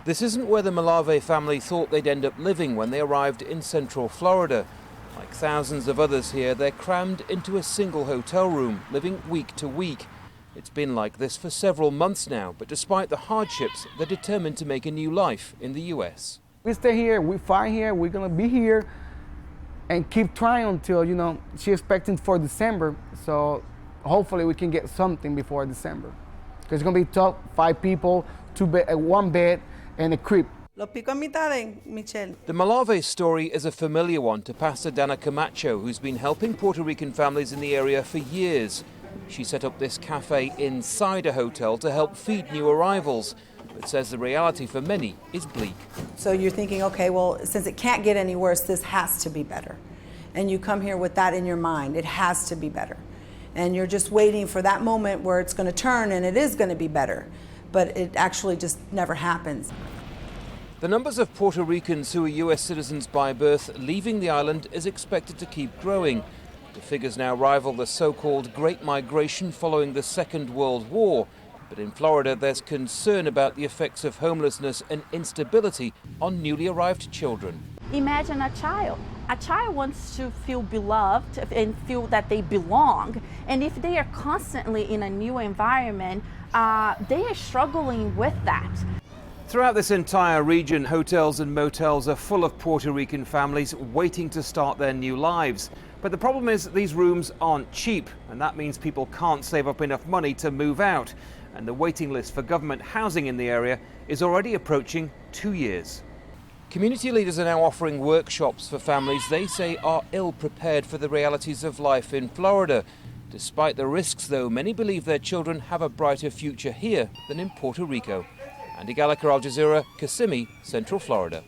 This isn't where the Malave family thought they'd end up living when they arrived in Central Florida. Like thousands of others here, they're crammed into a single hotel room, living week to week. It's been like this for several months now, but despite the hardships, they're determined to make a new life in the US. We stay here, we fight here, we're gonna be here and keep trying until, she's expecting for December. So hopefully we can get something before December. Because it's gonna be tough, 5 people, 1 bed, and a crib. The Malave story is a familiar one to Pastor Dana Camacho, who's been helping Puerto Rican families in the area for years. She set up this cafe inside a hotel to help feed new arrivals, but says the reality for many is bleak. So you're thinking, okay, well, since it can't get any worse, this has to be better. And you come here with that in your mind, it has to be better. And you're just waiting for that moment where it's going to turn and it is going to be better. But it actually just never happens. The numbers of Puerto Ricans who are US citizens by birth leaving the island is expected to keep growing. The figures now rival the so-called Great Migration following the Second World War. But in Florida, there's concern about the effects of homelessness and instability on newly arrived children. Imagine a child. A child wants to feel beloved and feel that they belong. And if they are constantly in a new environment, they are struggling with that. Throughout this entire region, hotels and motels are full of Puerto Rican families waiting to start their new lives. But the problem is these rooms aren't cheap, and that means people can't save up enough money to move out. And the waiting list for government housing in the area is already approaching 2 years. Community leaders are now offering workshops for families they say are ill prepared for the realities of life in Florida. Despite the risks, though, many believe their children have a brighter future here than in Puerto Rico. Andy Gallagher, Al Jazeera, Kissimmee, Central Florida.